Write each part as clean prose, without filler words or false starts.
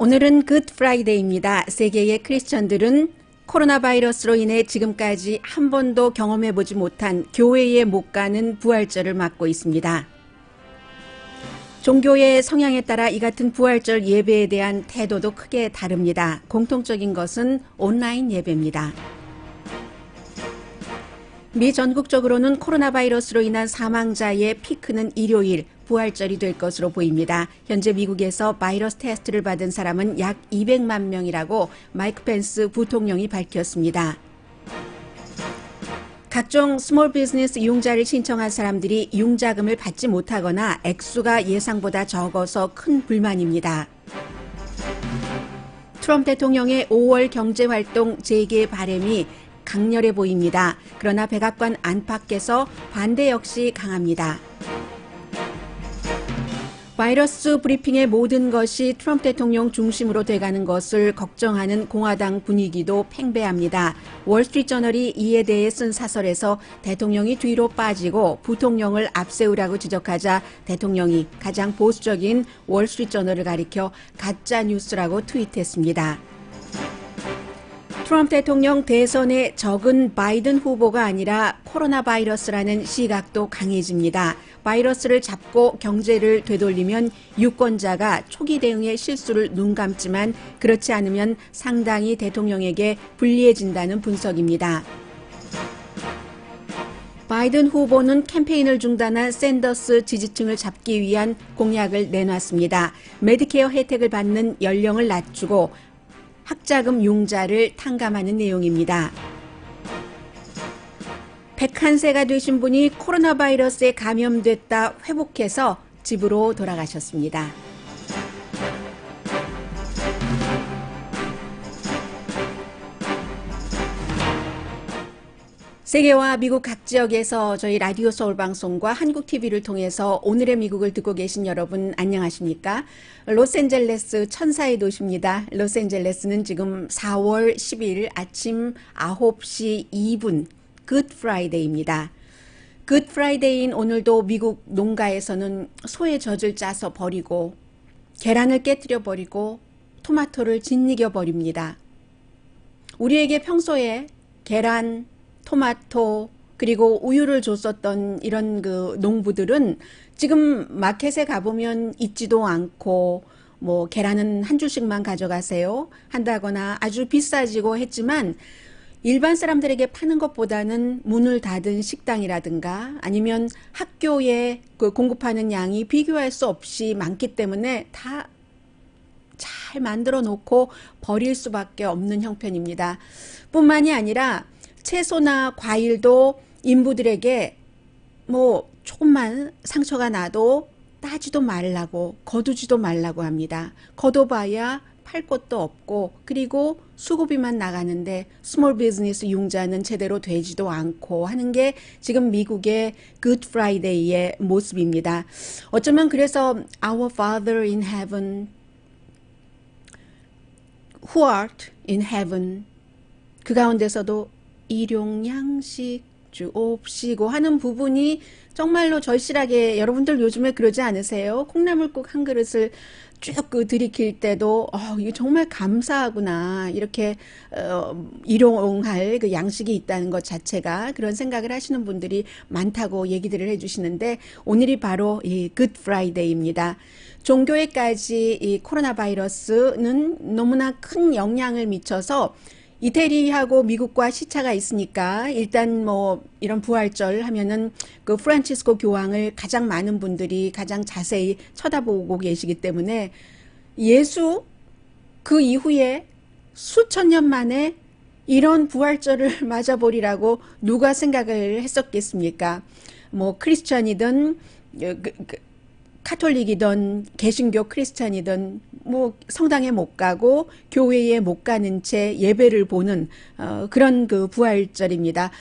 오늘은 굿 프라이데이입니다. 세계의 크리스천들은 코로나 바이러스로 인해 지금까지 한 번도 경험해보지 못한 교회에 못 가는 부활절을 맞고 있습니다. 종교의 성향에 따라 이 같은 부활절 예배에 대한 태도도 크게 다릅니다. 공통적인 것은 온라인 예배입니다. 미 전국적으로는 코로나 바이러스로 인한 사망자의 피크는 일요일 부활절이 될 것으로 보입니다. 현재 미국에서 바이러스 테스트를 받은 사람은 약 200만 명이라고 마이크 펜스 부통령이 밝혔습니다. 각종 스몰 비즈니스 융자를 신청한 사람들이 융자금을 받지 못하거나 액수가 예상보다 적어서 큰 불만입니다. 트럼프 대통령의 5월 경제활동 재개 바람이 강렬해 보입니다. 그러나 백악관 안팎에서 반대 역시 강합니다. 바이러스 브리핑의 모든 것이 트럼프 대통령 중심으로 돼가는 것을 걱정하는 공화당 분위기도 팽배합니다. 월스트리트저널이 이에 대해 쓴 사설에서 대통령이 뒤로 빠지고 부통령을 앞세우라고 지적하자 대통령이 가장 보수적인 월스트리트저널을 가리켜 가짜 뉴스라고 트윗했습니다. 트럼프 대통령 대선에 적은 바이든 후보가 아니라 코로나 바이러스라는 시각도 강해집니다. 바이러스를 잡고 경제를 되돌리면 유권자가 초기 대응의 실수를 눈감지만 그렇지 않으면 상당히 대통령에게 불리해진다는 분석입니다. 바이든 후보는 캠페인을 중단한 샌더스 지지층을 잡기 위한 공약을 내놨습니다. 메디케어 혜택을 받는 연령을 낮추고 학자금 융자를 탕감하는 내용입니다. 101세가 되신 분이 코로나 바이러스에 감염됐다 회복해서 집으로 돌아가셨습니다. 세계와 미국 각 지역에서 저희 라디오 서울 방송과 한국 TV를 통해서 오늘의 미국을 듣고 계신 여러분 안녕하십니까? 로스앤젤레스 천사의 도시입니다. 로스앤젤레스는 지금 4월 10일 아침 9시 2분 굿 프라이데이입니다. 굿 프라이데이인 오늘도 미국 농가에서는 소의 젖을 짜서 버리고 계란을 깨뜨려 버리고 토마토를 짓이겨 버립니다. 우리에게 평소에 계란, 토마토 그리고 우유를 줬었던 이런 그 농부들은 지금 마켓에 가보면 있지도 않고 뭐 계란은 한 줄씩만 가져가세요 한다거나 아주 비싸지고 했지만 일반 사람들에게 파는 것보다는 문을 닫은 식당이라든가 아니면 학교에 그 공급하는 양이 비교할 수 없이 많기 때문에 다 잘 만들어 놓고 버릴 수밖에 없는 형편입니다. 뿐만이 아니라 채소나 과일도 인부들에게 뭐 조금만 상처가 나도 따지도 말라고 거두지도 말라고 합니다. 거둬봐야 팔 곳도 없고 그리고 수고비만 나가는데 스몰 비즈니스 융자는 제대로 되지도 않고 하는 게 지금 미국의 굿 프라이데이의 모습입니다. 어쩌면 그래서 Our Father in Heaven, Who art in Heaven 그 가운데서도 일용양식 주옵시고 하는 부분이 정말로 절실하게 여러분들 요즘에 그러지 않으세요? 콩나물국 한 그릇을 쭉 들이킬 때도 이게 정말 감사하구나 이렇게 일용할 그 양식이 있다는 것 자체가 그런 생각을 하시는 분들이 많다고 얘기들을 해주시는데 오늘이 바로 이 굿 프라이데이입니다. 종교에까지 이 코로나 바이러스는 너무나 큰 영향을 미쳐서 이태리하고 미국과 시차가 있으니까 일단 뭐 이런 부활절 하면은 그 프란치스코 교황을 가장 많은 분들이 가장 자세히 쳐다보고 계시기 때문에 예수 그 이후에 수천 년 만에 이런 부활절을 맞아보리라고 누가 생각을 했었겠습니까? 뭐 크리스천이든 카톨릭이든 개신교 크리스찬이든 뭐 성당에 못 가고 교회에 못 가는 채 예배를 보는 그런 그 부활절입니다.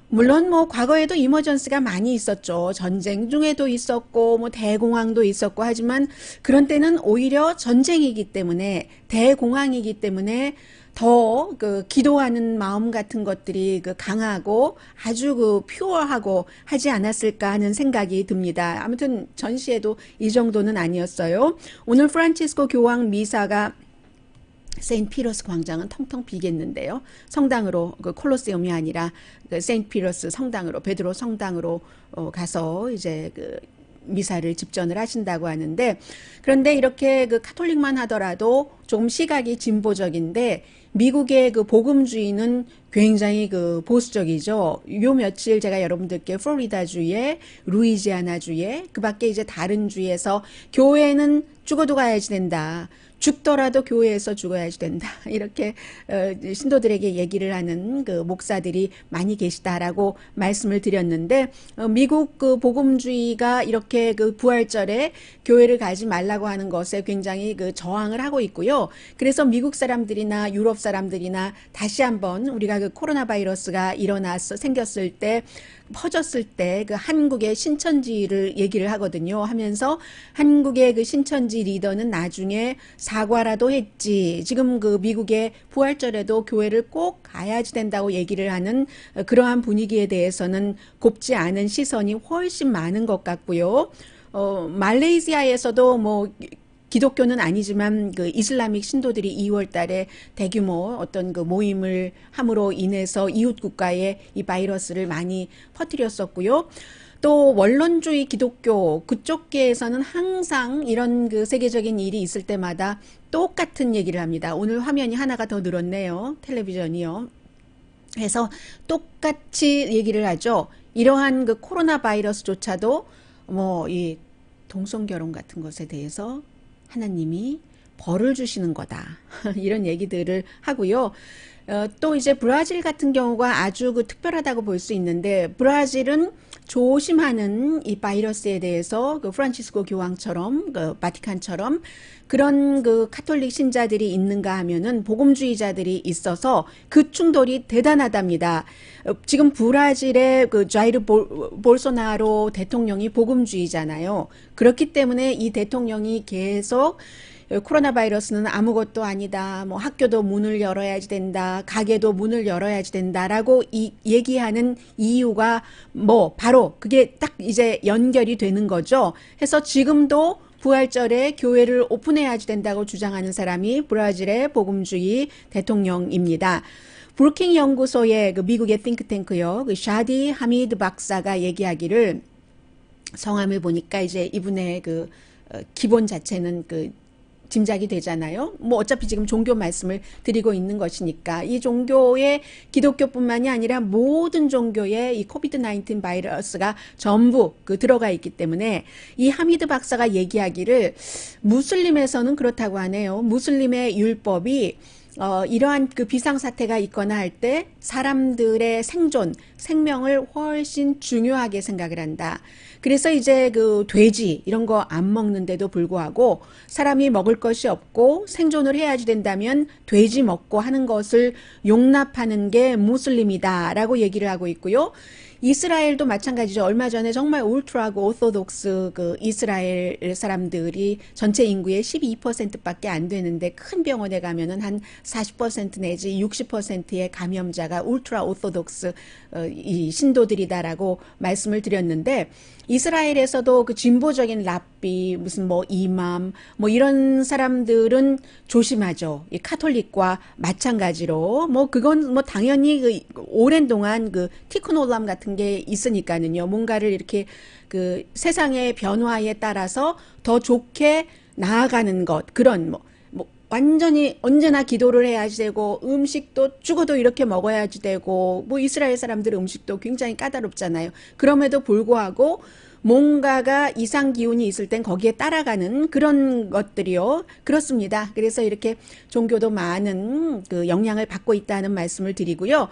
물론 뭐 과거에도 이머전스가 많이 있었죠. 전쟁 중에도 있었고 뭐 대공황도 있었고 하지만 그런 때는 오히려 전쟁이기 때문에 대공황이기 때문에 더 그 기도하는 마음 같은 것들이 그 강하고 아주 그 퓨어하고 하지 않았을까 하는 생각이 듭니다. 아무튼 전시에도 이 정도는 아니었어요. 오늘 프란치스코 교황 미사가 세인트 피터스 광장은 텅텅 비겠는데요. 성당으로 그 콜로세움이 아니라 그 세인트 피터스 성당으로 베드로 성당으로 가서 이제 그 미사를 집전을 하신다고 하는데, 그런데 이렇게 그 카톨릭만 하더라도 조금 시각이 진보적인데 미국의 그 복음주의는 굉장히 그 보수적이죠. 요 며칠 제가 여러분들께 플로리다주에, 루이지아나주에, 그 밖에 이제 다른 주에서 교회는 죽어도 가야지 된다. 죽더라도 교회에서 죽어야지 된다. 이렇게 신도들에게 얘기를 하는 그 목사들이 많이 계시다라고 말씀을 드렸는데, 미국 그 복음주의가 이렇게 그 부활절에 교회를 가지 말라고 하는 것에 굉장히 그 저항을 하고 있고요. 그래서 미국 사람들이나 유럽 사람들이나 다시 한번 우리가 그 코로나 바이러스가 생겼을 때, 퍼졌을 때 그 한국의 신천지를 얘기를 하거든요. 하면서 한국의 그 신천지 리더는 나중에 사과라도 했지. 지금 그 미국의 부활절에도 교회를 꼭 가야지 된다고 얘기를 하는 그러한 분위기에 대해서는 곱지 않은 시선이 훨씬 많은 것 같고요. 말레이시아에서도 뭐 기독교는 아니지만 그 이슬람식 신도들이 2월 달에 대규모 어떤 그 모임을 함으로 인해서 이웃 국가에 이 바이러스를 많이 퍼뜨렸었고요. 또 원론주의 기독교 그쪽계에서는 항상 이런 그 세계적인 일이 있을 때마다 똑같은 얘기를 합니다. 오늘 화면이 하나가 더 늘었네요. 텔레비전이요. 해서 똑같이 얘기를 하죠. 이러한 그 코로나 바이러스조차도 뭐 이 동성결혼 같은 것에 대해서 하나님이 벌을 주시는 거다. 이런 얘기들을 하고요. 또 이제 브라질 같은 경우가 아주 그 특별하다고 볼 수 있는데, 브라질은 조심하는 이 바이러스에 대해서 그 프란치스코 교황처럼 그 바티칸처럼 그런 그 카톨릭 신자들이 있는가 하면은 복음주의자들이 있어서 그 충돌이 대단하답니다. 지금 브라질의 그 자이르 볼소나로 대통령이 복음주의잖아요. 그렇기 때문에 이 대통령이 계속 코로나 바이러스는 아무것도 아니다. 뭐 학교도 문을 열어야지 된다. 가게도 문을 열어야지 된다라고 얘기하는 이유가 뭐 바로 그게 딱 이제 연결이 되는 거죠. 해서 지금도 부활절에 교회를 오픈해야지 된다고 주장하는 사람이 브라질의 복음주의 대통령입니다. 브루킹 연구소의 그 미국의 띵크탱크요. 그 샤디 하미드 박사가 얘기하기를, 성함을 보니까 이제 이분의 그 기본 자체는 그 짐작이 되잖아요. 뭐 어차피 지금 종교 말씀을 드리고 있는 것이니까 이 종교의 기독교뿐만이 아니라 모든 종교의 이 코비드 19 바이러스가 전부 그 들어가 있기 때문에 이 하미드 박사가 얘기하기를 무슬림에서는 그렇다고 하네요. 무슬림의 율법이 이러한 그 비상사태가 있거나 할 때 사람들의 생존, 생명을 훨씬 중요하게 생각을 한다. 그래서 이제 그 돼지 이런 거 안 먹는데도 불구하고 사람이 먹을 것이 없고 생존을 해야지 된다면 돼지 먹고 하는 것을 용납하는 게 무슬림이다라고 얘기를 하고 있고요. 이스라엘도 마찬가지죠. 얼마 전에 정말 울트라고 오소독스 그 이스라엘 사람들이 전체 인구의 12%밖에 안 되는데 큰 병원에 가면은 한 40% 내지 60%의 감염자가 울트라 오소독스 이 신도들이다라고 말씀을 드렸는데, 이스라엘에서도 그 진보적인 랍비 무슨 뭐 이맘 뭐 이런 사람들은 조심하죠. 이 카톨릭과 마찬가지로 뭐 그건 뭐 당연히 그 오랜 동안 그 티쿤 올람 같은 게 있으니까는요. 뭔가를 이렇게 그 세상의 변화에 따라서 더 좋게 나아가는 것, 그런 뭐 완전히 언제나 기도를 해야지 되고 음식도 죽어도 이렇게 먹어야지 되고 뭐 이스라엘 사람들 음식도 굉장히 까다롭잖아요. 그럼에도 불구하고 뭔가가 이상 기운이 있을 땐 거기에 따라가는 그런 것들이요. 그렇습니다. 그래서 이렇게 종교도 많은 그 영향을 받고 있다는 말씀을 드리고요.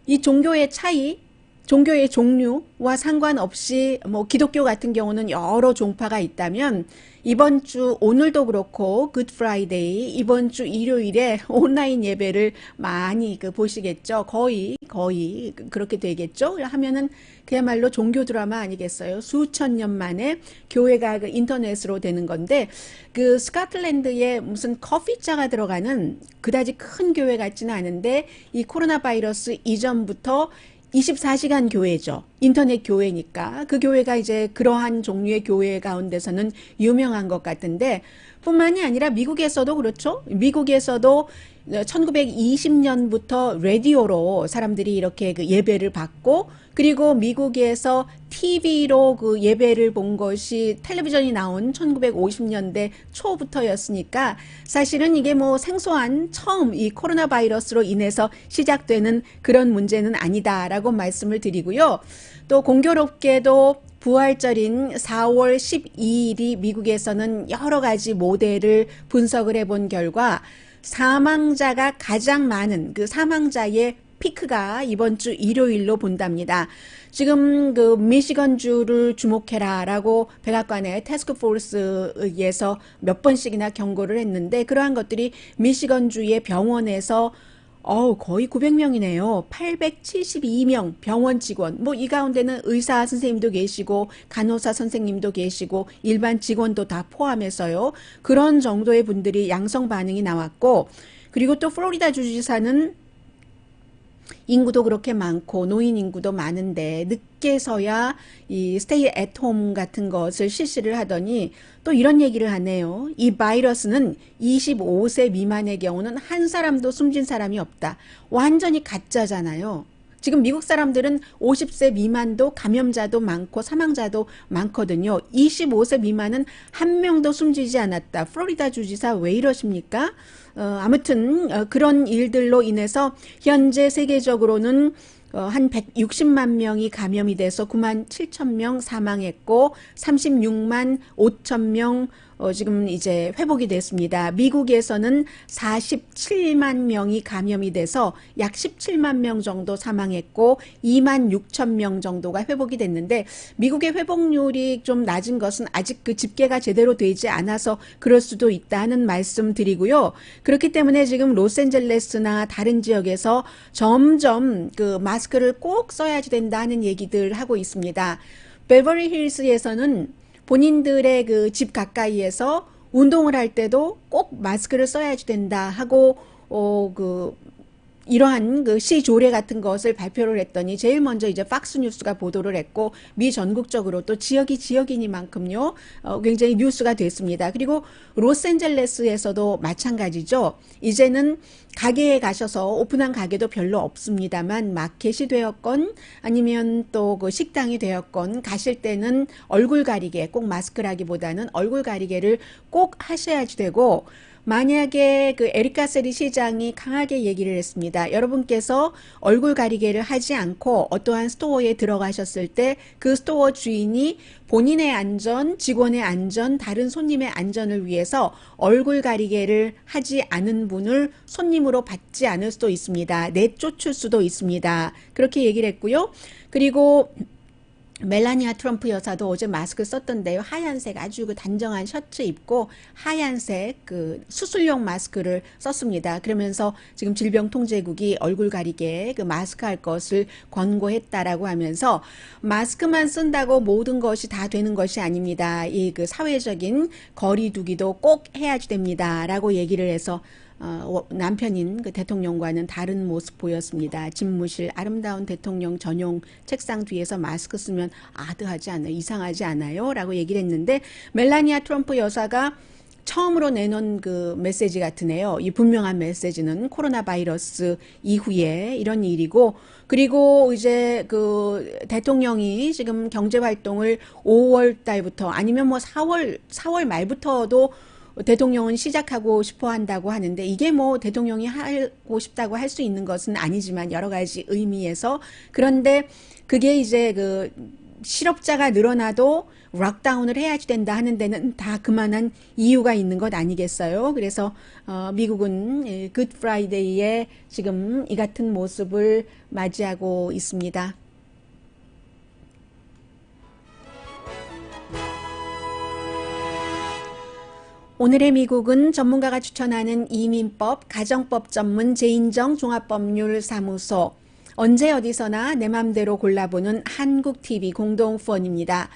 이 종교의 차이, 종교의 종류와 상관없이 뭐 기독교 같은 경우는 여러 종파가 있다면 이번 주 오늘도 그렇고 굿 프라이데이 이번 주 일요일에 온라인 예배를 많이 그 보시겠죠. 거의 그렇게 되겠죠. 하면은 그야말로 종교 드라마 아니겠어요. 수천 년 만에 교회가 그 인터넷으로 되는 건데, 그 스코틀랜드에 무슨 커피자가 들어가는 그다지 큰 교회 같지는 않은데 이 코로나 바이러스 이전부터 24시간 교회죠. 인터넷 교회니까 그 교회가 이제 그러한 종류의 교회 가운데서는 유명한 것 같은데, 뿐만이 아니라 미국에서도 그렇죠. 미국에서도 1920년부터 라디오로 사람들이 이렇게 그 예배를 받고, 그리고 미국에서 TV로 그 예배를 본 것이 텔레비전이 나온 1950년대 초부터였으니까 사실은 이게 뭐 생소한 처음 이 코로나 바이러스로 인해서 시작되는 그런 문제는 아니다라고 말씀을 드리고요. 또 공교롭게도 부활절인 4월 12일이 미국에서는 여러 가지 모델을 분석을 해본 결과 사망자가 가장 많은 그 사망자의 피크가 이번 주 일요일로 본답니다. 지금 그 미시건주를 주목해라라고 백악관의 태스크포스에서 몇 번씩이나 경고를 했는데, 그러한 것들이 미시건주의 병원에서 거의 900명이네요. 872명 병원 직원. 뭐 이 가운데는 의사 선생님도 계시고 간호사 선생님도 계시고 일반 직원도 다 포함해서요. 그런 정도의 분들이 양성 반응이 나왔고, 그리고 또 플로리다 주지사는 인구도 그렇게 많고 노인 인구도 많은데 늦게서야 이 스테이 앳 홈 같은 것을 실시를 하더니 또 이런 얘기를 하네요. 이 바이러스는 25세 미만의 경우는 한 사람도 숨진 사람이 없다. 완전히 가짜잖아요. 지금 미국 사람들은 50세 미만도 감염자도 많고 사망자도 많거든요. 25세 미만은 한 명도 숨지지 않았다. 플로리다 주지사 왜 이러십니까? 아무튼 그런 일들로 인해서 현재 세계적으로는 한 160만 명이 감염이 돼서 9만 7천 명 사망했고 36만 5천 명 지금 이제 회복이 됐습니다. 미국에서는 47만 명이 감염이 돼서 약 17만 명 정도 사망했고 2만 6천 명 정도가 회복이 됐는데, 미국의 회복률이 좀 낮은 것은 아직 그 집계가 제대로 되지 않아서 그럴 수도 있다는 말씀 드리고요. 그렇기 때문에 지금 로스앤젤레스나 다른 지역에서 점점 그 마스크를 꼭 써야지 된다는 얘기들 하고 있습니다. 베버리 힐스에서는 본인들의 그 집 가까이에서 운동을 할 때도 꼭 마스크를 써야지 된다 하고 이러한 그 시조례 같은 것을 발표를 했더니 제일 먼저 이제 팍스 뉴스가 보도를 했고 미 전국적으로 또 지역이 지역이니만큼요 굉장히 뉴스가 됐습니다. 그리고 로스앤젤레스에서도 마찬가지죠. 이제는 가게에 가셔서 오픈한 가게도 별로 없습니다만 마켓이 되었건 아니면 또 그 식당이 되었건 가실 때는 얼굴 가리개, 꼭 마스크라기보다는 얼굴 가리개를 꼭 하셔야지 되고, 만약에 그 에리카 세리 시장이 강하게 얘기를 했습니다. 여러분께서 얼굴 가리개를 하지 않고 어떠한 스토어에 들어가셨을 때 그 스토어 주인이 본인의 안전, 직원의 안전, 다른 손님의 안전을 위해서 얼굴 가리개를 하지 않은 분을 손님으로 받지 않을 수도 있습니다. 내쫓을 수도 있습니다. 그렇게 얘기를 했고요. 그리고 멜라니아 트럼프 여사도 어제 마스크 썼던데요. 하얀색 아주 그 단정한 셔츠 입고 하얀색 그 수술용 마스크를 썼습니다. 그러면서 지금 질병통제국이 얼굴 가리개 그 마스크 할 것을 권고했다라고 하면서, 마스크만 쓴다고 모든 것이 다 되는 것이 아닙니다. 이 그 사회적인 거리 두기도 꼭 해야지 됩니다라고 얘기를 해서 남편인 그 대통령과는 다른 모습 보였습니다. 집무실 아름다운 대통령 전용 책상 뒤에서 마스크 쓰면 아드하지 않아요? 이상하지 않아요? 라고 얘기를 했는데, 멜라니아 트럼프 여사가 처음으로 내놓은 그 메시지 같으네요. 이 분명한 메시지는 코로나 바이러스 이후에 이런 일이고, 그리고 이제 그 대통령이 지금 경제 활동을 5월 달부터 아니면 뭐 4월 말부터도 대통령은 시작하고 싶어 한다고 하는데, 이게 뭐 대통령이 하고 싶다고 할 수 있는 것은 아니지만 여러 가지 의미에서, 그런데 그게 이제 그 실업자가 늘어나도 락다운을 해야지 된다 하는 데는 다 그만한 이유가 있는 것 아니겠어요? 그래서 미국은 굿 프라이데이에 지금 이 같은 모습을 맞이하고 있습니다. 오늘의 미국은 전문가가 추천하는 이민법, 가정법 전문 제인정 종합법률사무소, 언제 어디서나 내 맘대로 골라보는 한국TV 공동 후원입니다.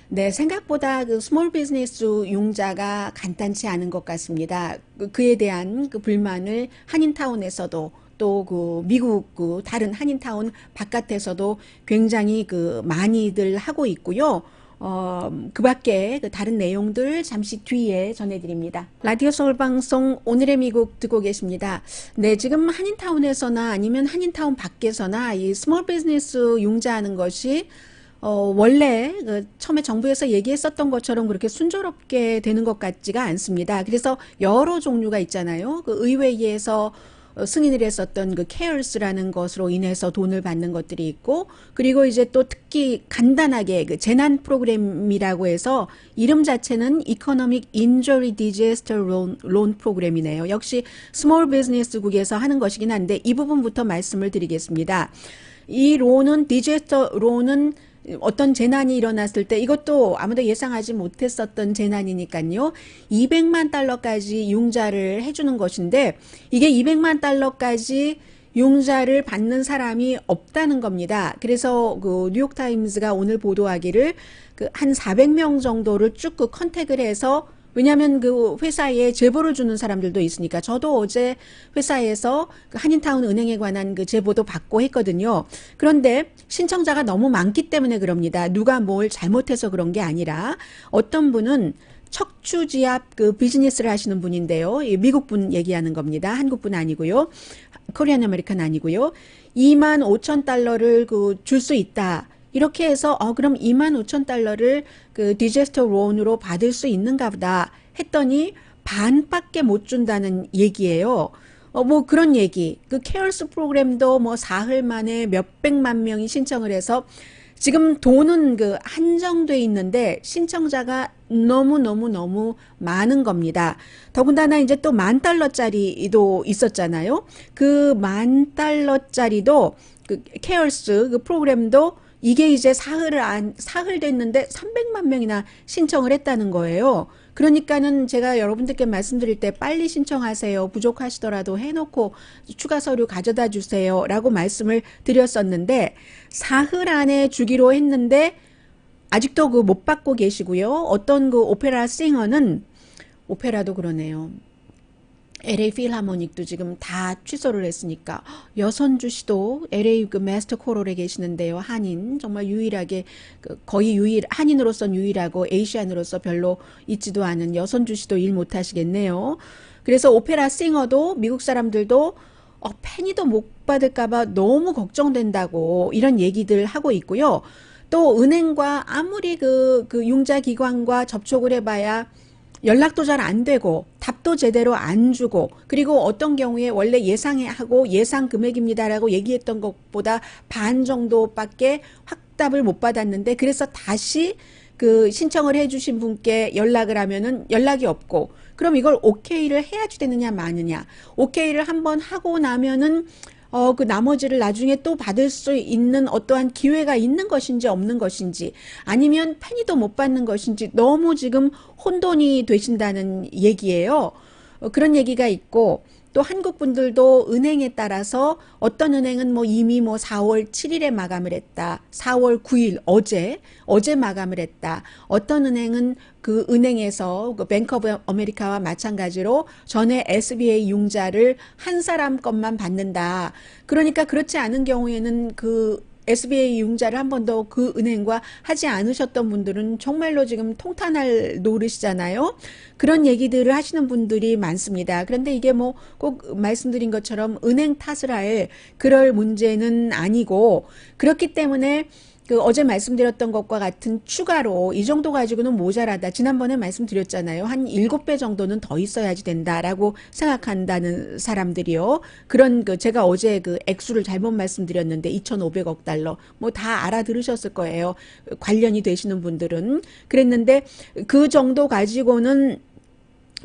네, 생각보다 그 스몰 비즈니스 융자가 간단치 않은 것 같습니다. 그에 대한 그 불만을 한인타운에서도 또 그 미국 그 다른 한인타운 바깥에서도 굉장히 그 많이들 하고 있고요. 그 밖에 그 다른 내용들 잠시 뒤에 전해드립니다. 라디오 서울 방송 오늘의 미국 듣고 계십니다. 네, 지금 한인타운에서나 아니면 한인타운 밖에서나 이 스몰 비즈니스 융자하는 것이 원래 처음에 정부에서 얘기했었던 것처럼 그렇게 순조롭게 되는 것 같지가 않습니다. 그래서 여러 종류가 있잖아요. 그 의회에서 승인을 했었던 그 케어스라는 것으로 인해서 돈을 받는 것들이 있고, 그리고 이제 또 특히 간단하게 그 재난 프로그램이라고 해서 이름 자체는 Economic Injury Disaster Loan 프로그램이네요. 역시 스몰 비즈니스국에서 하는 것이긴 한데 이 부분부터 말씀을 드리겠습니다. 이 론은 디제스터 론은 어떤 재난이 일어났을 때 이것도 아무도 예상하지 못했었던 재난이니까요. 200만 달러까지 융자를 해주는 것인데 이게 200만 달러까지 융자를 받는 사람이 없다는 겁니다. 그래서 그 뉴욕타임즈가 오늘 보도하기를 그 한 400명 정도를 쭉 그 컨택을 해서, 왜냐하면 그 회사에 제보를 주는 사람들도 있으니까, 저도 어제 회사에서 그 한인타운 은행에 관한 그 제보도 받고 했거든요. 그런데 신청자가 너무 많기 때문에 그럽니다. 누가 뭘 잘못해서 그런 게 아니라 어떤 분은 척추지압 그 비즈니스를 하시는 분인데요. 미국 분 얘기하는 겁니다. 한국 분 아니고요. 코리안 아메리칸 아니고요. 2만 5천 달러를 그 줄 수 있다. 이렇게 해서 그럼 2만 5천 달러를 그 디제스터 론으로 받을 수 있는가 보다 했더니 반밖에 못 준다는 얘기예요. 뭐 그런 얘기. 그 케어스 프로그램도 뭐 사흘 만에 몇백만 명이 신청을 해서 지금 돈은 그 한정돼 있는데 신청자가 너무 많은 겁니다. 더군다나 이제 또 10,000달러짜리도 있었잖아요. 그 10,000달러짜리도 그 케어스 그 프로그램도 이게 이제 사흘 됐는데 300만 명이나 신청을 했다는 거예요. 그러니까는 제가 여러분들께 말씀드릴 때 빨리 신청하세요. 부족하시더라도 해놓고 추가 서류 가져다 주세요. 라고 말씀을 드렸었는데 사흘 안에 주기로 했는데 아직도 그 못 받고 계시고요. 어떤 그 오페라 싱어는, 오페라도 그러네요. LA 필하모닉도 지금 다 취소를 했으니까, 여선주 씨도 LA 그 마스터 코럴에 계시는데요. 한인 정말 유일하게 거의 한인으로선 유일하고 에이시안으로서 별로 있지도 않은 여선주 씨도 일 못 하시겠네요. 그래서 오페라 싱어도 미국 사람들도 페니도 못 받을까봐 너무 걱정된다고 이런 얘기들 하고 있고요. 또 은행과 아무리 그 융자기관과 접촉을 해봐야 연락도 잘 안 되고 답도 제대로 안 주고, 그리고 어떤 경우에 원래 예상하고 예상 금액입니다라고 얘기했던 것보다 반 정도밖에 확답을 못 받았는데, 그래서 다시 그 신청을 해주신 분께 연락을 하면은 연락이 없고, 그럼 이걸 오케이를 해야지 되느냐 마느냐. 오케이를 한번 하고 나면은 그 나머지를 나중에 또 받을 수 있는 어떠한 기회가 있는 것인지 없는 것인지, 아니면 페니도 못 받는 것인지 너무 지금 혼돈이 되신다는 얘기예요. 그런 얘기가 있고, 또 한국 분들도 은행에 따라서 어떤 은행은 뭐 이미 뭐 4월 7일에 마감을 했다. 4월 9일 어제 마감을 했다. 어떤 은행은 그 은행에서 그 뱅크 오브 아메리카와 마찬가지로 전에 SBA 융자를 한 사람 것만 받는다. 그러니까 그렇지 않은 경우에는 그 SBA 융자를 한 번도 그 은행과 하지 않으셨던 분들은 정말로 지금 통탄할 노릇이잖아요. 그런 얘기들을 하시는 분들이 많습니다. 그런데 이게 뭐 꼭 말씀드린 것처럼 은행 탓을 할 그럴 문제는 아니고, 그렇기 때문에 그 어제 말씀드렸던 것과 같은 추가로 이 정도 가지고는 모자라다. 지난번에 말씀드렸잖아요. 한 7배 정도는 더 있어야지 된다라고 생각한다는 사람들이요. 그런 제가 어제 그 액수를 잘못 말씀드렸는데 2,500억 달러. 뭐 다 알아들으셨을 거예요. 관련이 되시는 분들은. 그랬는데 그 정도 가지고는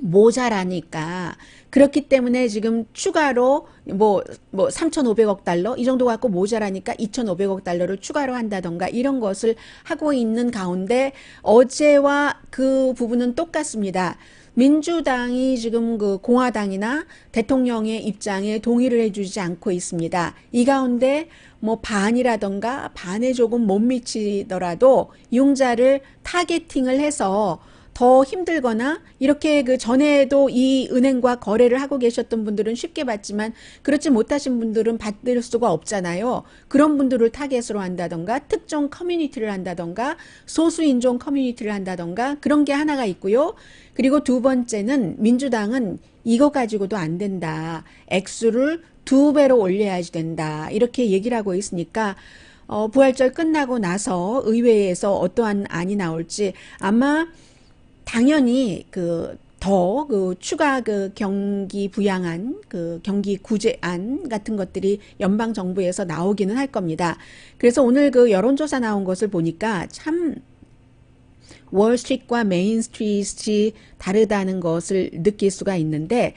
모자라니까, 그렇기 때문에 지금 추가로 뭐 3,500억 달러 이 정도 갖고 모자라니까 2,500억 달러를 추가로 한다던가 이런 것을 하고 있는 가운데, 어제와 그 부분은 똑같습니다. 민주당이 지금 그 공화당이나 대통령의 입장에 동의를 해주지 않고 있습니다. 이 가운데 뭐 반이라던가 반에 조금 못 미치더라도 융자를 타겟팅을 해서 더 힘들거나 이렇게 그 전에도 이 은행과 거래를 하고 계셨던 분들은 쉽게 받지만 그렇지 못하신 분들은 받을 수가 없잖아요. 그런 분들을 타겟으로 한다던가 특정 커뮤니티를 한다던가 소수인종 커뮤니티를 한다던가 그런 게 하나가 있고요. 그리고 두 번째는 민주당은 이거 가지고도 안 된다. 액수를 2배로 올려야지 된다. 이렇게 얘기를 하고 있으니까 부활절 끝나고 나서 의회에서 어떠한 안이 나올지 아마 당연히 그 추가 그 경기 부양안, 그 경기 구제안 같은 것들이 연방 정부에서 나오기는 할 겁니다. 그래서 오늘 그 여론조사 나온 것을 보니까 참 월스트리트과 메인스트리트이 다르다는 것을 느낄 수가 있는데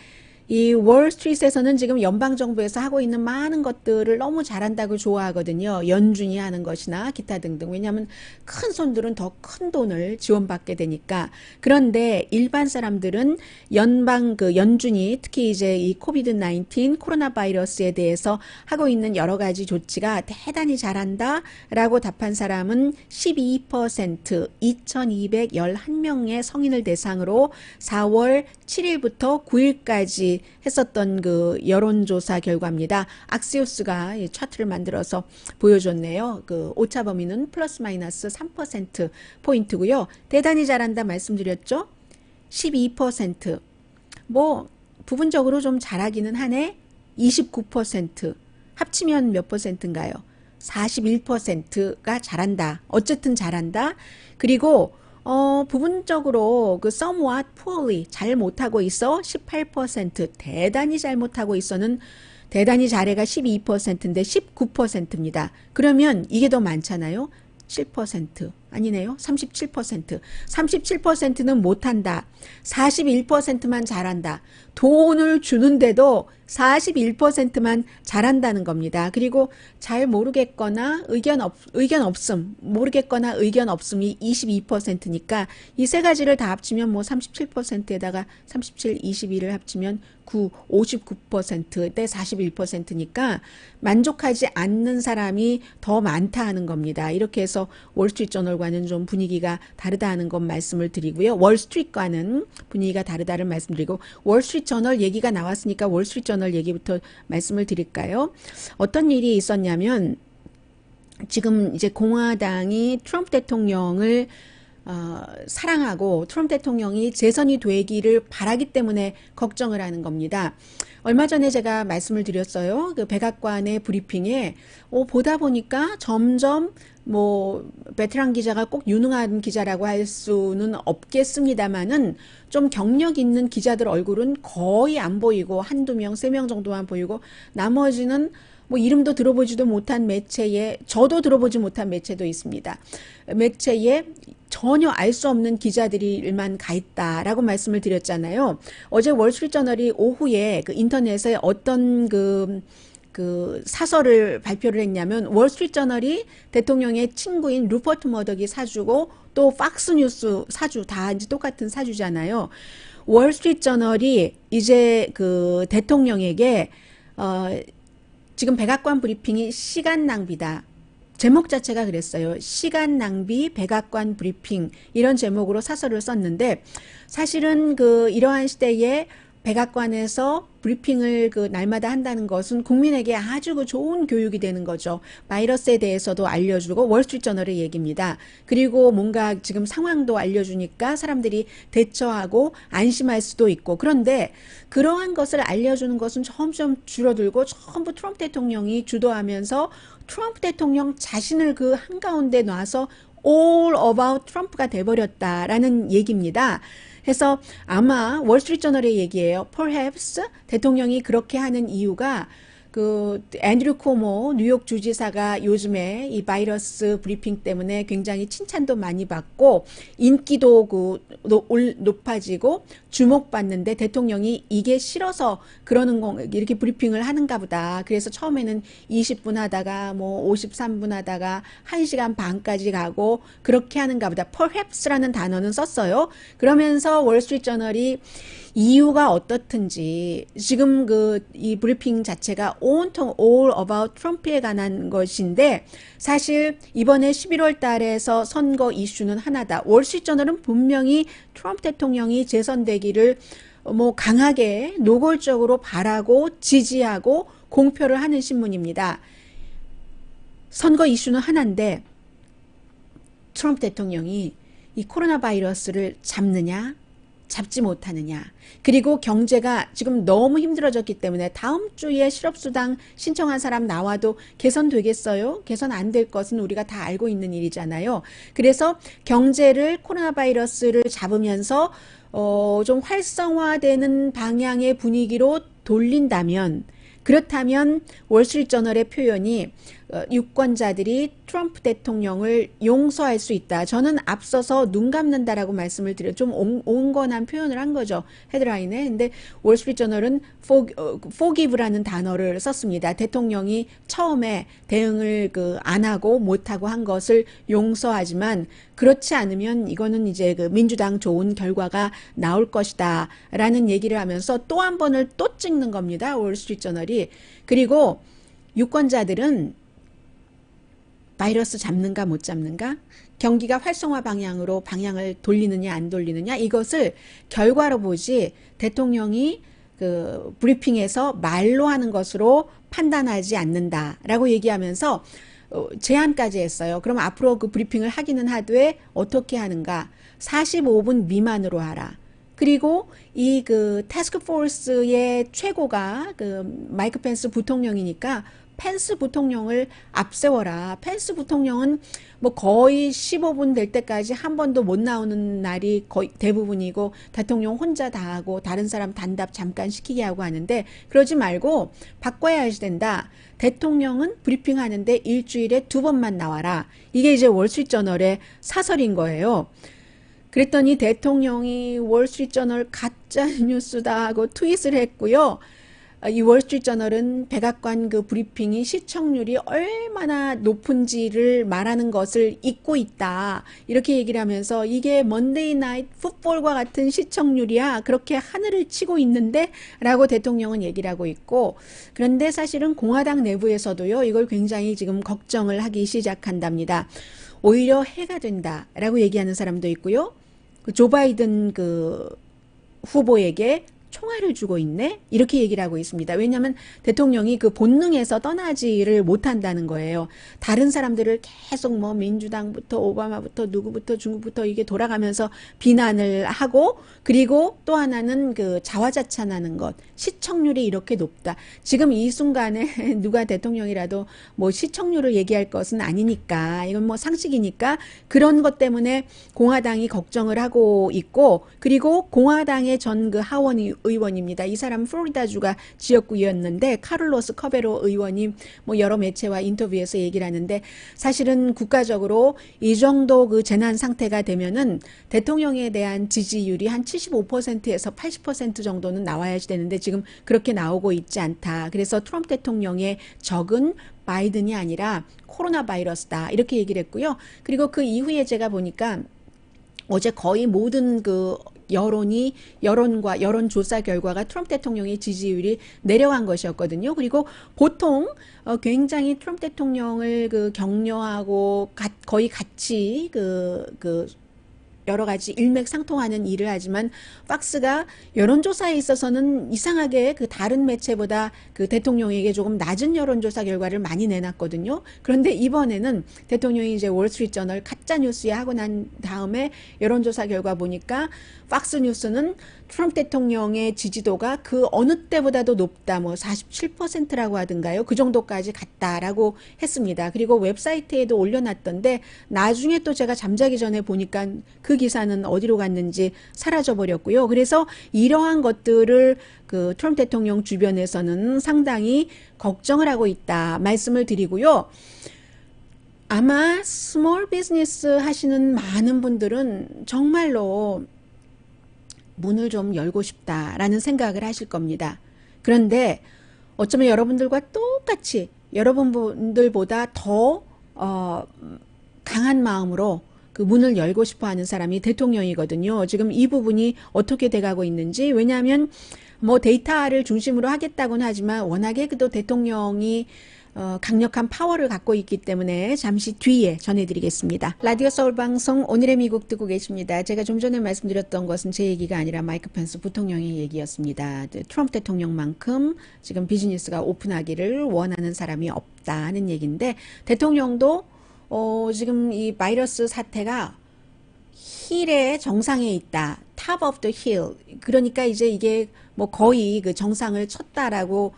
이 월스트리트에서는 지금 연방정부에서 하고 있는 많은 것들을 너무 잘한다고 좋아하거든요. 연준이 하는 것이나 기타 등등. 왜냐하면 큰 손들은 더 큰 돈을 지원받게 되니까. 그런데 일반 사람들은 연준이 특히 이제 이 코비드-19 코로나 바이러스에 대해서 하고 있는 여러 가지 조치가 대단히 잘한다 라고 답한 사람은 12%, 2211명의 성인을 대상으로 4월 7일부터 9일까지 했었던 그 여론조사 결과입니다. 악시오스가 이 차트를 만들어서 보여줬네요. 그 오차 범위는 플러스 마이너스 3% 포인트고요. 대단히 잘한다 말씀드렸죠. 12%. 뭐 부분적으로 좀 잘하기는 하네. 29%. 합치면 몇 퍼센트인가요? 41%가 잘한다. 어쨌든 잘한다. 그리고 부분적으로 그 somewhat poorly 잘 못하고 있어 18%, 대단히 잘 못하고 있어는 대단히 잘해가 12%인데 19%입니다. 그러면 이게 더 많잖아요. 7% 아니네요. 37%. 37%는 못한다. 41%만 잘한다. 돈을 주는데도 41%만 잘한다는 겁니다. 그리고 잘 모르겠거나 의견 없음, 모르겠거나 의견 없음이 22%니까 이 세 가지를 다 합치면 뭐 37%에다가 37, 22를 합치면 9, 59%대 41%니까 만족하지 않는 사람이 더 많다 하는 겁니다. 이렇게 해서 월스트리트저널과는 좀 분위기가 다르다 하는 것 말씀을 드리고요. 월스트리트과는 분위기가 다르다를 말씀드리고 월스트리트저널 얘기가 나왔으니까 월스트리트저널 얘기부터 말씀을 드릴까요? 어떤 일이 있었냐면 지금 이제 공화당이 트럼프 대통령을 사랑하고 트럼프 대통령이 재선이 되기를 바라기 때문에 걱정을 하는 겁니다. 얼마 전에 제가 말씀을 드렸어요. 그 백악관의 브리핑에 보다 보니까 점점 뭐 베테랑 기자가 꼭 유능한 기자라고 할 수는 없겠습니다만은 좀 경력 있는 기자들 얼굴은 거의 안 보이고 한두 명, 세 명 정도만 보이고 나머지는 뭐 이름도 들어보지도 못한 매체에 저도 들어보지 못한 매체도 있습니다. 매체에 전혀 알 수 없는 기자들이만 가 있다라고 말씀을 드렸잖아요. 어제 월스트리트저널이 오후에 그 인터넷에 어떤 그 사설을 발표를 했냐면 월스트리트저널이 대통령의 친구인 루퍼트 머덕이 사주고 또 팍스뉴스 사주 다 이제 똑같은 사주잖아요. 월스트리트저널이 이제 그 대통령에게 지금 백악관 브리핑이 시간 낭비다. 제목 자체가 그랬어요. 시간 낭비 백악관 브리핑 이런 제목으로 사설을 썼는데 사실은 그 이러한 시대에 백악관에서 브리핑을 그 날마다 한다는 것은 국민에게 아주 그 좋은 교육이 되는 거죠. 바이러스에 대해서도 알려주고 월스트리트저널의 얘기입니다. 그리고 뭔가 지금 상황도 알려주니까 사람들이 대처하고 안심할 수도 있고 그런데 그러한 것을 알려주는 것은 점점 줄어들고 전부 트럼프 대통령이 주도하면서 트럼프 대통령 자신을 그 한가운데 놔서 all about 트럼프가 돼버렸다라는 얘기입니다. 해서 아마 월스트리트저널의 얘기예요. Perhaps 대통령이 그렇게 하는 이유가 그 앤드류 코모 뉴욕 주지사가 요즘에 이 바이러스 브리핑 때문에 굉장히 칭찬도 많이 받고 인기도 높아지고 주목받는데 대통령이 이게 싫어서 그러는 거 이렇게 브리핑을 하는가 보다. 그래서 처음에는 20분 하다가 뭐 53분 하다가 1시간 반까지 가고 그렇게 하는가 보다. Perhaps라는 단어는 썼어요. 그러면서 월스트리트저널이 이유가 어떻든지 지금 이 브리핑 자체가 온통 all about 트럼프에 관한 것인데 사실 이번에 11월 달에서 선거 이슈는 하나다. 월스트리트저널은 분명히 트럼프 대통령이 재선되기를 뭐 강하게 노골적으로 바라고 지지하고 공표를 하는 신문입니다. 선거 이슈는 하나인데 트럼프 대통령이 이 코로나 바이러스를 잡느냐 잡지 못하느냐, 그리고 경제가 지금 너무 힘들어졌기 때문에 다음 주에 실업수당 신청한 사람 나와도 개선되겠어요? 개선 안 될 것은 우리가 다 알고 있는 일이잖아요. 그래서 경제를 코로나 바이러스를 잡으면서 좀 활성화되는 방향의 분위기로 돌린다면, 그렇다면 월스트리트저널의 표현이 유권자들이 트럼프 대통령을 용서할 수 있다. 저는 앞서서 눈 감는다라고 말씀을 드려 좀 온건한 표현을 한 거죠. 헤드라인에. 근데 월스트리트저널은 forgive라는 단어를 썼습니다. 대통령이 처음에 대응을 안 하고 못하고 한 것을 용서하지만 그렇지 않으면 이거는 이제 민주당 좋은 결과가 나올 것이다 라는 얘기를 하면서 또 한 번을 또 찍는 겁니다. 월스트리트저널이. 그리고 유권자들은 바이러스 잡는가 못 잡는가, 경기가 활성화 방향으로 방향을 돌리느냐 안 돌리느냐, 이것을 결과로 보지 대통령이 브리핑에서 말로 하는 것으로 판단하지 않는다라고 얘기하면서 제안까지 했어요. 그럼 앞으로 브리핑을 하기는 하되 어떻게 하는가? 45분 미만으로 하라. 그리고 이 태스크포스의 최고가 마이크 펜스 부통령이니까 펜스 부통령을 앞세워라. 펜스 부통령은 뭐 거의 15분 될 때까지 한 번도 못 나오는 날이 거의 대부분이고 대통령 혼자 다 하고 다른 사람 단답 잠깐 시키게 하고 하는데 그러지 말고 바꿔야 된다. 대통령은 브리핑 하는데 일주일에 2번만 나와라. 이게 이제 월스트리트저널의 사설인 거예요. 그랬더니 대통령이 월스트리트저널 가짜 뉴스다 하고 트윗을 했고요. 이 월스트리트저널은 백악관 브리핑이 시청률이 얼마나 높은지를 말하는 것을 잊고 있다. 이렇게 얘기를 하면서 이게 먼데이 나이트 풋볼과 같은 시청률이야. 그렇게 하늘을 치고 있는데? 라고 대통령은 얘기를 하고 있고, 그런데 사실은 공화당 내부에서도요, 이걸 굉장히 지금 걱정을 하기 시작한답니다. 오히려 해가 된다. 라고 얘기하는 사람도 있고요. 조 바이든 후보에게 총알을 주고 있네? 이렇게 얘기를 하고 있습니다. 왜냐하면 대통령이 본능에서 떠나지를 못한다는 거예요. 다른 사람들을 계속 뭐 민주당부터 오바마부터 누구부터 중국부터 이게 돌아가면서 비난을 하고, 그리고 또 하나는 자화자찬하는 것. 시청률이 이렇게 높다. 지금 이 순간에 누가 대통령이라도 뭐 시청률을 얘기할 것은 아니니까, 이건 뭐 상식이니까 그런 것 때문에 공화당이 걱정을 하고 있고, 그리고 공화당의 전 하원 의원입니다. 이 사람 플로리다주가 지역구였는데 카를로스 커베로 의원이 뭐 여러 매체와 인터뷰에서 얘기를 하는데, 사실은 국가적으로 이 정도 재난 상태가 되면은 대통령에 대한 지지율이 한 75%에서 80% 정도는 나와야 되는데 지금 그렇게 나오고 있지 않다. 그래서 트럼프 대통령의 적은 바이든이 아니라 코로나 바이러스다. 이렇게 얘기를 했고요. 그리고 그 이후에 제가 보니까 어제 거의 모든 여론과 여론조사 결과가 트럼프 대통령의 지지율이 내려간 것이었거든요. 그리고 보통 굉장히 트럼프 대통령을 격려하고 거의 같이 여러 가지 일맥상통하는 일을 하지만 팍스가 여론조사에 있어서는 이상하게 다른 매체보다 대통령에게 조금 낮은 여론조사 결과를 많이 내놨거든요. 그런데 이번에는 대통령이 이제 월스트리트저널 가짜뉴스에 하고 난 다음에 여론조사 결과 보니까 팍스뉴스는 트럼프 대통령의 지지도가 어느 때보다도 높다. 뭐 47%라고 하던가요. 그 정도까지 갔다라고 했습니다. 그리고 웹사이트에도 올려놨던데 나중에 또 제가 잠자기 전에 보니까 그 기사는 어디로 갔는지 사라져 버렸고요. 그래서 이러한 것들을 트럼프 대통령 주변에서는 상당히 걱정을 하고 있다 말씀을 드리고요. 아마 스몰 비즈니스 하시는 많은 분들은 정말로 문을 좀 열고 싶다라는 생각을 하실 겁니다. 그런데 어쩌면 여러분들과 똑같이 여러분들보다 더 강한 마음으로 그 문을 열고 싶어 하는 사람이 대통령이거든요. 지금 이 부분이 어떻게 돼가고 있는지, 왜냐하면 뭐 데이터를 중심으로 하겠다고는 하지만 워낙에 그도 대통령이 강력한 파워를 갖고 있기 때문에 잠시 뒤에 전해드리겠습니다. 라디오 서울 방송 오늘의 미국 듣고 계십니다. 제가 좀 전에 말씀드렸던 것은 제 얘기가 아니라 마이크 펜스 부통령의 얘기였습니다. 트럼프 대통령만큼 지금 비즈니스가 오픈하기를 원하는 사람이 없다는 얘기인데, 대통령도 지금 이 바이러스 사태가 힐의 정상에 있다. top of the hill. 그러니까 이제 이게 뭐 거의 그 정상을 쳤다라고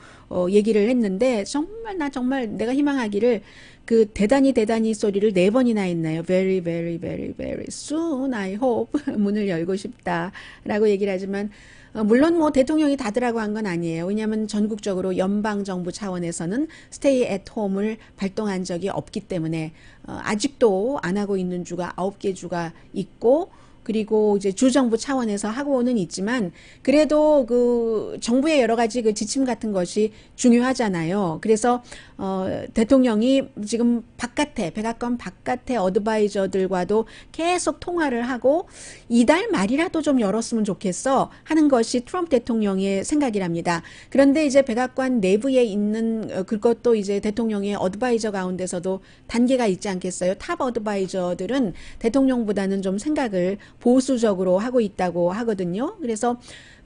얘기를 했는데, 정말 내가 희망하기를 그 대단히 소리를 4번이나 했나요? Very, very, very, very soon I hope 문을 열고 싶다라고 얘기를 하지만, 물론 뭐 대통령이 닫으라고 한 건 아니에요. 왜냐하면 전국적으로 연방정부 차원에서는 스테이 앳 홈을 발동한 적이 없기 때문에 아직도 안 하고 있는 주가 9개 주가 있고, 그리고 이제 주정부 차원에서 하고는 있지만, 그래도 그 정부의 여러 가지 그 지침 같은 것이 중요하잖아요. 그래서 대통령이 지금 백악관 바깥에 어드바이저들과도 계속 통화를 하고 이달 말이라도 좀 열었으면 좋겠어 하는 것이 트럼프 대통령의 생각이랍니다. 그런데 이제 백악관 내부에 있는 그것도 이제 대통령의 어드바이저 가운데서도 단계가 있지 않겠어요? 탑 어드바이저들은 대통령보다는 좀 생각을 보수적으로 하고 있다고 하거든요. 그래서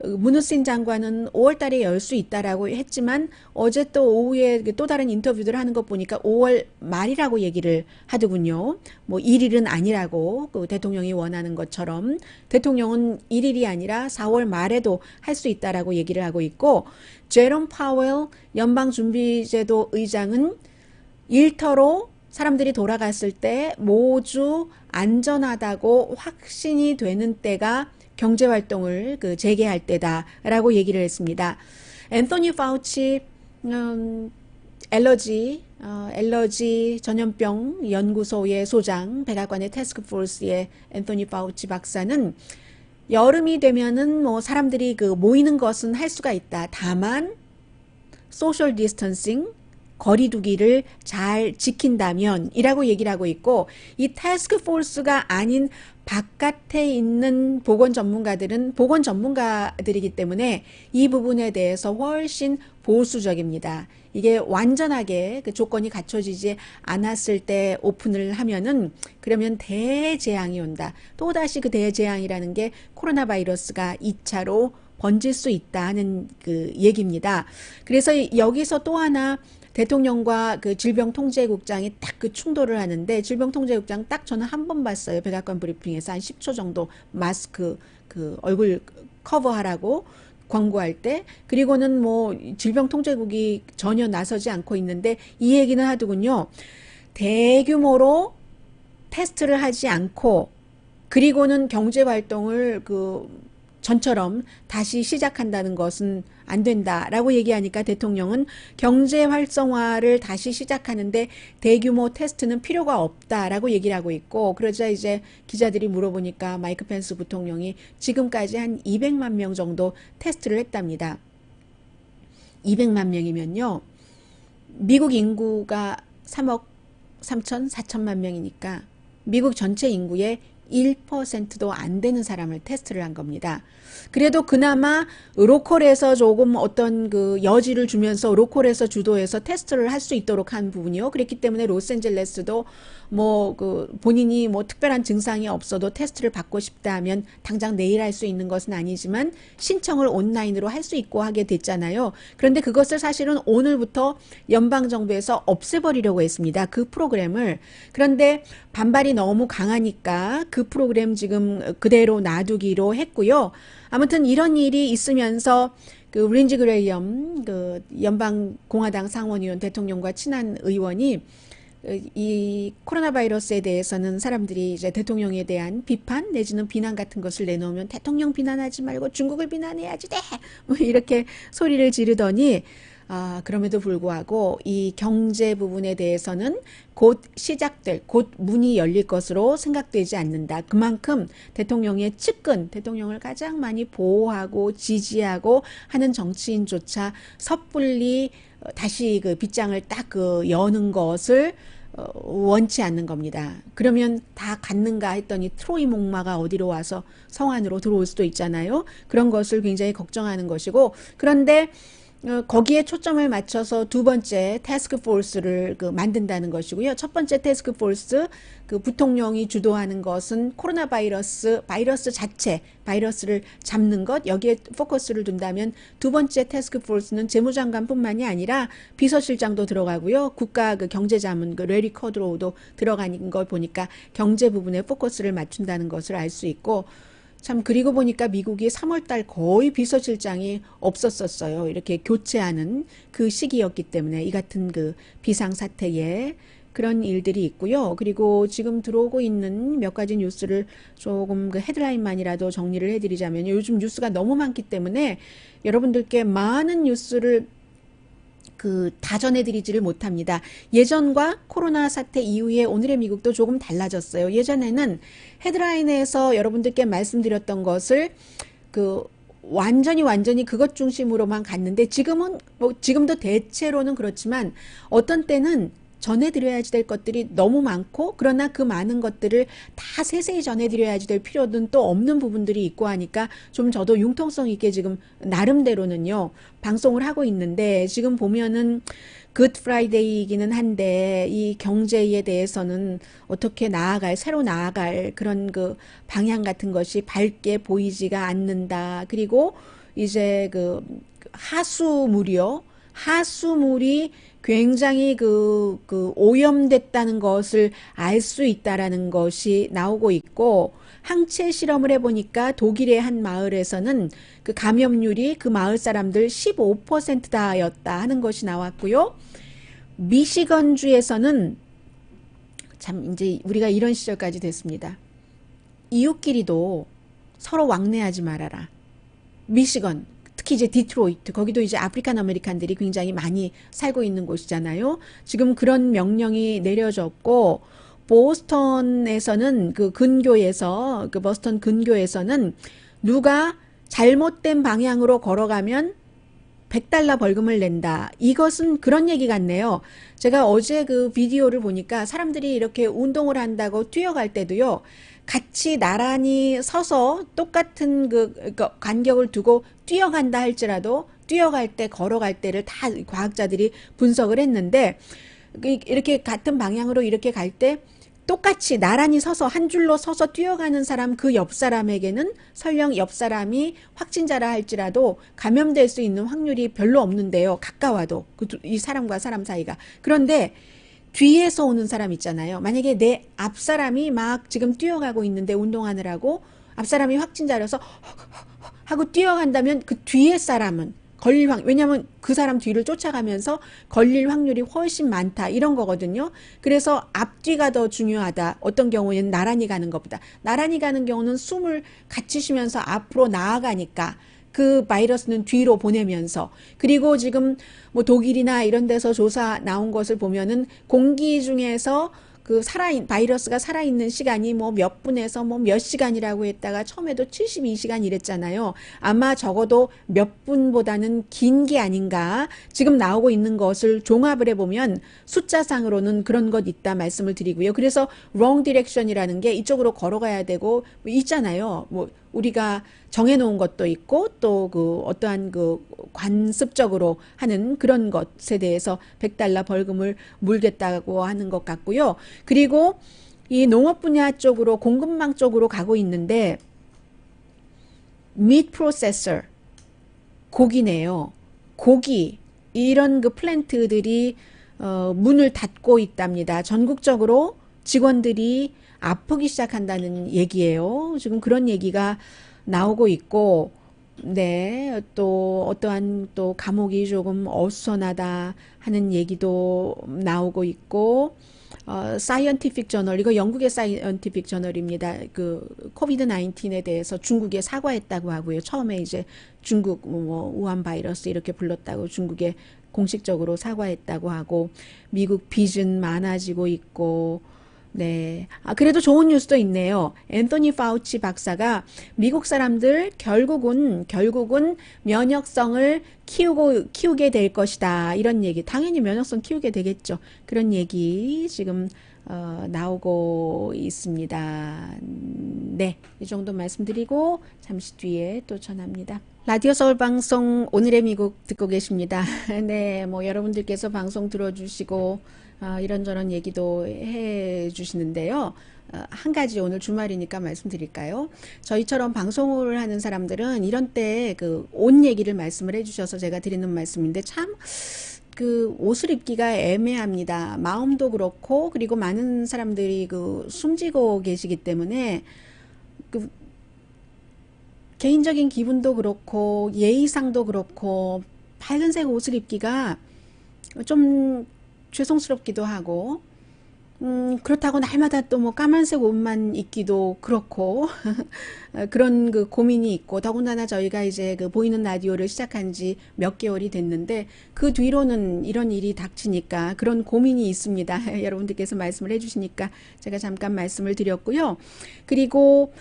문우신 장관은 5월 달에 열 수 있다라고 했지만, 어제 또 오후에 또 다른 인터뷰들 하는 것 보니까 5월 말이라고 얘기를 하더군요. 뭐 1일은 아니라고, 그 대통령이 원하는 것처럼 대통령은 1일이 아니라 4월 말에도 할 수 있다라고 얘기를 하고 있고, 제롬 파웰 연방준비제도 의장은 일터로 사람들이 돌아갔을 때 모두 안전하다고 확신이 되는 때가 경제활동을 재개할 때다라고 얘기를 했습니다. 앤토니 파우치 엘러지 전염병 연구소의 소장, 백악관의 태스크포스의 앤토니 파우치 박사는 여름이 되면은 뭐 사람들이 모이는 것은 할 수가 있다. 다만 소셜 디스턴싱, 거리두기를 잘 지킨다면 이라고 얘기를 하고 있고, 이 태스크포스가 아닌 바깥에 있는 보건 전문가들은 보건 전문가들이기 때문에 이 부분에 대해서 훨씬 보수적입니다. 이게 완전하게 그 조건이 갖춰지지 않았을 때 오픈을 하면은 그러면 대재앙이 온다. 또다시 그 대재앙이라는 게 코로나 바이러스가 2차로 번질 수 있다 하는 그 얘기입니다. 그래서 여기서 또 하나 대통령과 그 질병통제국장이 딱 그 충돌을 하는데, 질병통제국장 딱 저는 한 번 봤어요. 백악관 브리핑에서 한 10초 정도 마스크 그 얼굴 커버하라고 광고할 때. 그리고는 뭐 질병통제국이 전혀 나서지 않고 있는데 이 얘기는 하더군요. 대규모로 테스트를 하지 않고 그리고는 경제활동을 전처럼 다시 시작한다는 것은 안 된다라고 얘기하니까, 대통령은 경제 활성화를 다시 시작하는데 대규모 테스트는 필요가 없다라고 얘기를 하고 있고, 그러자 이제 기자들이 물어보니까 마이크 펜스 부통령이 지금까지 한 200만 명 정도 테스트를 했답니다. 200만 명이면요, 미국 인구가 3억 3천, 4천만 명이니까 미국 전체 인구의 1%도 안 되는 사람을 테스트를 한 겁니다. 그래도 그나마 로컬에서 조금 어떤 그 여지를 주면서 로컬에서 주도해서 테스트를 할 수 있도록 한 부분이요. 그랬기 때문에 로스앤젤레스도 뭐 본인이 뭐 특별한 증상이 없어도 테스트를 받고 싶다 하면 당장 내일 할 수 있는 것은 아니지만 신청을 온라인으로 할 수 있고 하게 됐잖아요. 그런데 그것을 사실은 오늘부터 연방정부에서 없애버리려고 했습니다. 그 프로그램을. 그런데 반발이 너무 강하니까 그 프로그램 지금 그대로 놔두기로 했고요. 아무튼 이런 일이 있으면서 그 린지 그레이엄 그 연방 공화당 상원의원, 대통령과 친한 의원이 이 코로나 바이러스에 대해서는 사람들이 이제 대통령에 대한 비판 내지는 비난 같은 것을 내놓으면 대통령 비난하지 말고 중국을 비난해야지 돼, 뭐 이렇게 소리를 지르더니, 그럼에도 불구하고 이 경제 부분에 대해서는 곧 문이 열릴 것으로 생각되지 않는다. 그만큼 대통령의 측근, 대통령을 가장 많이 보호하고 지지하고 하는 정치인조차 섣불리 다시 그 빗장을 딱 여는 것을 원치 않는 겁니다. 그러면 다 갔는가 했더니 트로이 목마가 어디로 와서 성 안으로 들어올 수도 있잖아요. 그런 것을 굉장히 걱정하는 것이고, 그런데 거기에 초점을 맞춰서 두 번째 태스크 포스를 만든다는 것이고요. 첫 번째 태스크 포스, 부통령이 주도하는 것은 코로나 바이러스 자체, 바이러스를 잡는 것, 여기에 포커스를 둔다면 두 번째 태스크 포스는 재무장관뿐만이 아니라 비서실장도 들어가고요. 국가 경제자문, 레리 커드로우도 들어가는 걸 보니까 경제 부분에 포커스를 맞춘다는 것을 알 수 있고, 참 그리고 보니까 미국이 3월달 거의 비서실장이 없었었어요. 이렇게 교체하는 그 시기였기 때문에 이 같은 비상사태에 그런 일들이 있고요. 그리고 지금 들어오고 있는 몇 가지 뉴스를 조금 헤드라인만이라도 정리를 해드리자면, 요즘 뉴스가 너무 많기 때문에 여러분들께 많은 뉴스를 다 전해드리지를 못합니다. 예전과 코로나 사태 이후에 오늘의 미국도 조금 달라졌어요. 예전에는 헤드라인에서 여러분들께 말씀드렸던 것을 완전히 그것 중심으로만 갔는데, 지금은 지금도 대체로는 그렇지만 어떤 때는 전해드려야지 될 것들이 너무 많고, 그러나 그 많은 것들을 다 세세히 전해드려야지 될 필요는 또 없는 부분들이 있고 하니까 좀 저도 융통성 있게 지금 나름대로는요 방송을 하고 있는데, 지금 보면은 굿 프라이데이이기는 한데 이 경제에 대해서는 어떻게 새로 나아갈 그런 방향 같은 것이 밝게 보이지가 않는다. 그리고 이제 하수물이 굉장히 오염됐다는 것을 알 수 있다라는 것이 나오고 있고, 항체 실험을 해보니까 독일의 한 마을에서는 감염률이 마을 사람들 15%다였다 하는 것이 나왔고요. 미시건주에서는, 참 이제 우리가 이런 시절까지 됐습니다. 이웃끼리도 서로 왕래하지 말아라. 미시건, 특히 이제 디트로이트, 거기도 이제 아프리칸 아메리칸들이 굉장히 많이 살고 있는 곳이잖아요. 지금 그런 명령이 내려졌고, 보스턴에서는 버스턴 근교에서는 누가 잘못된 방향으로 걸어가면 $100 벌금을 낸다. 이것은 그런 얘기 같네요. 제가 어제 비디오를 보니까 사람들이 이렇게 운동을 한다고 뛰어갈 때도요, 같이 나란히 서서 똑같은 간격을 두고 뛰어간다 할지라도 뛰어갈 때, 걸어갈 때를 다 과학자들이 분석을 했는데, 이렇게 같은 방향으로 이렇게 갈 때 똑같이 나란히 서서 한 줄로 서서 뛰어가는 사람, 그 옆 사람에게는 설령 옆 사람이 확진자라 할지라도 감염될 수 있는 확률이 별로 없는데요. 가까워도 이 사람과 사람 사이가. 그런데 뒤에서 오는 사람 있잖아요. 만약에 내 앞 사람이 막 지금 뛰어가고 있는데, 운동하느라고 앞 사람이 확진자라서 하고 뛰어간다면 그 뒤에 사람은 왜냐면 그 사람 뒤를 쫓아가면서 걸릴 확률이 훨씬 많다, 이런 거거든요. 그래서 앞뒤가 더 중요하다. 어떤 경우에는 나란히 가는 것보다. 나란히 가는 경우는 숨을 같이 쉬면서 앞으로 나아가니까 그 바이러스는 뒤로 보내면서, 그리고 지금 독일이나 이런 데서 조사 나온 것을 보면은 공기 중에서 바이러스가 살아있는 시간이 몇 분에서 몇 시간이라고 했다가 처음에도 72시간 이랬잖아요. 아마 적어도 몇 분보다는 긴 게 아닌가. 지금 나오고 있는 것을 종합을 해보면 숫자상으로는 그런 것 있다 말씀을 드리고요. 그래서 wrong direction이라는 게 이쪽으로 걸어가야 되고 있잖아요. 우리가 정해놓은 것도 있고, 또 어떠한 관습적으로 하는 그런 것에 대해서 $100 벌금을 물겠다고 하는 것 같고요. 그리고 이 농업 분야 쪽으로, 공급망 쪽으로 가고 있는데, meat processor, 고기네요. 고기, 이런 플랜트들이 문을 닫고 있답니다. 전국적으로 직원들이 아프기 시작한다는 얘기예요. 지금 그런 얘기가 나오고 있고, 네, 또 어떠한 또 감옥이 조금 어수선하다 하는 얘기도 나오고 있고, 사이언티픽 저널, 이거 영국의 사이언티픽 저널입니다. 코비드 19에 대해서 중국에 사과했다고 하고요. 처음에 이제 중국 우한 바이러스 이렇게 불렀다고 중국에 공식적으로 사과했다고 하고, 미국 빚은 많아지고 있고, 네. 그래도 좋은 뉴스도 있네요. 앤토니 파우치 박사가 미국 사람들 결국은 면역성을 키우게 될 것이다. 이런 얘기. 당연히 면역성 키우게 되겠죠. 그런 얘기 지금 나오고 있습니다. 네. 이 정도 말씀드리고 잠시 뒤에 또 전합니다. 라디오 서울 방송 오늘의 미국 듣고 계십니다. 네. 뭐 여러분들께서 방송 들어주시고 이런저런 얘기도 해 주시는데요. 한 가지 오늘 주말이니까 말씀드릴까요? 저희처럼 방송을 하는 사람들은 이런 때 그 옷 얘기를 말씀을 해 주셔서 제가 드리는 말씀인데 참 그 옷을 입기가 애매합니다. 마음도 그렇고 그리고 많은 사람들이 그 숨지고 계시기 때문에 그 개인적인 기분도 그렇고 예의상도 그렇고 밝은색 옷을 입기가 좀 죄송스럽기도 하고 그렇다고 날마다 또 뭐 까만색 옷만 입기도 그렇고 그런 그 고민이 있고 더군다나 저희가 이제 그 보이는 라디오를 시작한 지 몇 개월이 됐는데 그 뒤로는 이런 일이 닥치니까 그런 고민이 있습니다. 여러분들께서 말씀을 해주시니까 제가 잠깐 말씀을 드렸고요. 그리고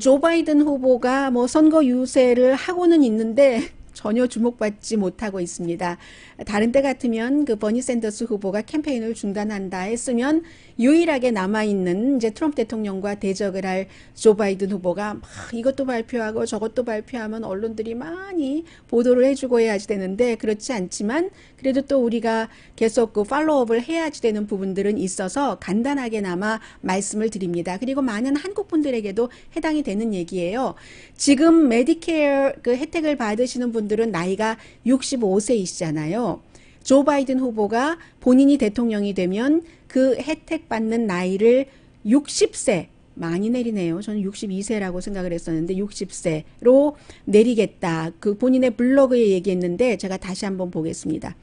조 바이든 후보가 뭐 선거 유세를 하고는 있는데 전혀 주목받지 못하고 있습니다. 다른 때 같으면 그 버니 샌더스 후보가 캠페인을 중단한다 했으면 유일하게 남아있는 이제 트럼프 대통령과 대적을 할 조 바이든 후보가 막 이것도 발표하고 저것도 발표하면 언론들이 많이 보도를 해주고 해야지 되는데 그렇지 않지만 그래도 또 우리가 계속 그 팔로우업을 해야지 되는 부분들은 있어서 간단하게나마 말씀을 드립니다. 그리고 많은 한국 분들에게도 해당이 되는 얘기예요. 지금 메디케어 그 혜택을 받으시는 분들은 나이가 65세이시잖아요. 조 바이든 후보가 본인이 대통령이 되면 그 혜택 받는 나이를 60세 많이 내리네요. 저는 62세라고 생각을 했었는데 60세로 내리겠다. 그 본인의 블로그에 얘기했는데 제가 다시 한번 보겠습니다.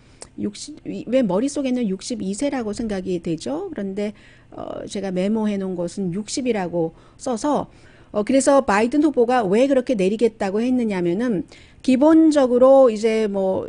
왜 머릿속에는 62세라고 생각이 되죠? 그런데 제가 메모해 놓은 것은 60이라고 써서 그래서 바이든 후보가 왜 그렇게 내리겠다고 했느냐면은 기본적으로 이제 뭐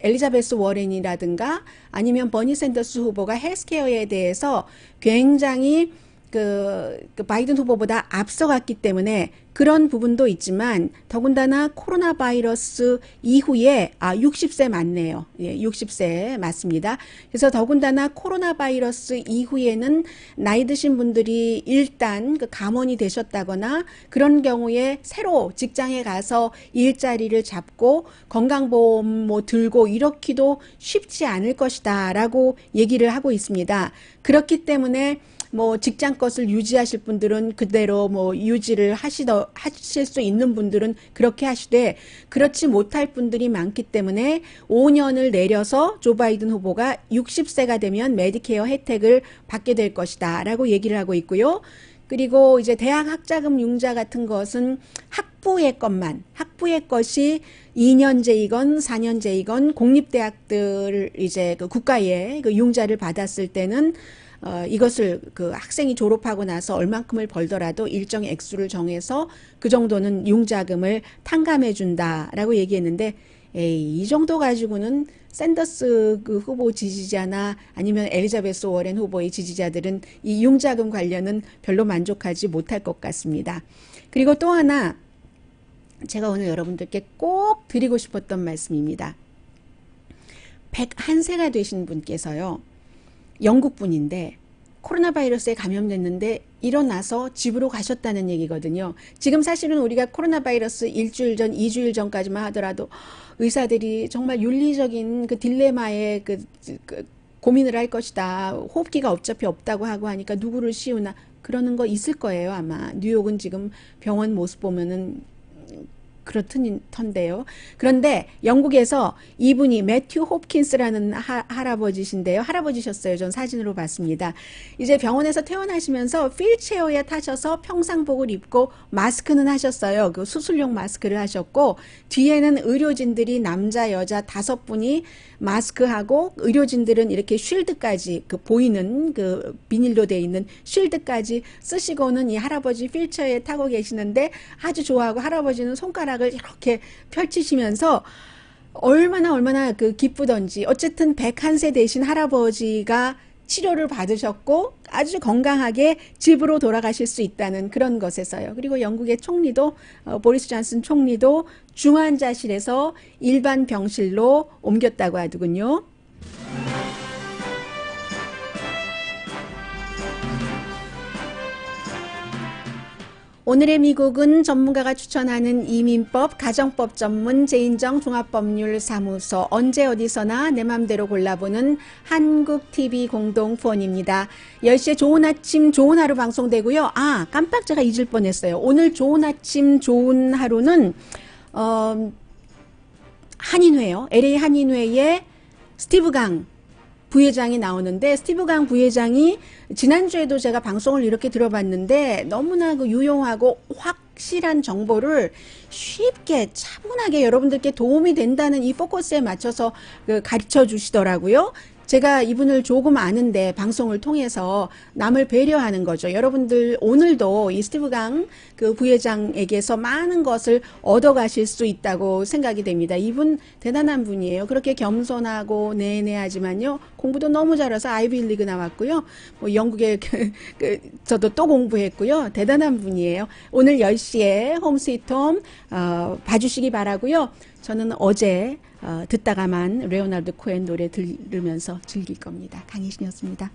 엘리자베스 워렌이라든가 아니면 버니 샌더스 후보가 헬스케어에 대해서 굉장히 그 바이든 후보보다 앞서갔기 때문에 그런 부분도 있지만 더군다나 코로나 바이러스 이후에 60세 맞네요. 예, 60세 맞습니다. 그래서 더군다나 코로나 바이러스 이후에는 나이 드신 분들이 일단 그 감원이 되셨다거나 그런 경우에 새로 직장에 가서 일자리를 잡고 건강보험 뭐 들고 이렇기도 쉽지 않을 것이다라고 얘기를 하고 있습니다. 그렇기 때문에 뭐 직장 것을 유지하실 분들은 그대로 뭐 유지를 하실 수 있는 분들은 그렇게 하시되 그렇지 못할 분들이 많기 때문에 5년을 내려서 조 바이든 후보가 60세가 되면 메디케어 혜택을 받게 될 것이다 라고 얘기를 하고 있고요. 그리고 이제 대학 학자금 융자 같은 것은 학부의 것이 2년제이건 4년제이건 공립대학들 이제 그 국가의 그 융자를 받았을 때는 이것을 그 학생이 졸업하고 나서 얼만큼을 벌더라도 일정 액수를 정해서 그 정도는 융자금을 탕감해 준다라고 얘기했는데 이 정도 가지고는 샌더스 그 후보 지지자나 아니면 엘리자베스 워렌 후보의 지지자들은 이 융자금 관련은 별로 만족하지 못할 것 같습니다. 그리고 또 하나 제가 오늘 여러분들께 꼭 드리고 싶었던 말씀입니다. 101세가 되신 분께서요. 영국 분인데 코로나 바이러스에 감염됐는데 일어나서 집으로 가셨다는 얘기거든요. 지금 사실은 우리가 코로나 바이러스 일주일 전, 2주일 전까지만 하더라도 의사들이 정말 윤리적인 그 딜레마에 그 고민을 할 것이다. 호흡기가 어차피 없다고 하고 하니까 누구를 씌우나 그러는 거 있을 거예요, 아마. 뉴욕은 지금 병원 모습 보면은 그렇던데요. 그런데 영국에서 이분이 매튜 홉킨스라는 할아버지신데요. 할아버지셨어요. 전 사진으로 봤습니다. 이제 병원에서 퇴원하시면서 휠체어에 타셔서 평상복을 입고 마스크는 하셨어요. 그 수술용 마스크를 하셨고 뒤에는 의료진들이 남자 여자 5분이 마스크하고 의료진들은 이렇게 쉴드까지 그 보이는 그 비닐로 되어 있는 쉴드까지 쓰시고는 이 할아버지 휠체어에 타고 계시는데 아주 좋아하고 할아버지는 손가락을 이렇게 펼치시면서 얼마나 그 기쁘던지 어쨌든 101세 되신 할아버지가 치료를 받으셨고 아주 건강하게 집으로 돌아가실 수 있다는 그런 것에서요. 그리고 영국의 총리도 보리스 존슨 총리도 중환자실에서 일반 병실로 옮겼다고 하더군요. 오늘의 미국은 전문가가 추천하는 이민법, 가정법 전문 제인정 종합법률사무소 언제 어디서나 내 맘대로 골라보는 한국TV 공동후원입니다. 10시에 좋은 아침 좋은 하루 방송되고요. 깜빡 제가 잊을 뻔했어요. 오늘 좋은 아침 좋은 하루는 한인회요. LA 한인회의 스티브 강 부회장이 나오는데, 스티브 강 부회장이 지난주에도 제가 방송을 이렇게 들어봤는데 너무나 그 유용하고 확실한 정보를 쉽게 차분하게 여러분들께 도움이 된다는 이 포커스에 맞춰서 가르쳐 주시더라고요. 제가 이분을 조금 아는데 방송을 통해서 남을 배려하는 거죠. 여러분들 오늘도 이 스티브 강 그 부회장에게서 많은 것을 얻어가실 수 있다고 생각이 됩니다. 이분 대단한 분이에요. 그렇게 겸손하고 내내하지만요. 공부도 너무 잘해서 아이비리그 나왔고요. 영국에 저도 또 공부했고요. 대단한 분이에요. 오늘 10시에 홈 스위트 홈 봐주시기 바라고요. 저는 어제 듣다가만 레오나르드 코엔 노래 들으면서 즐길 겁니다. 강희신이었습니다.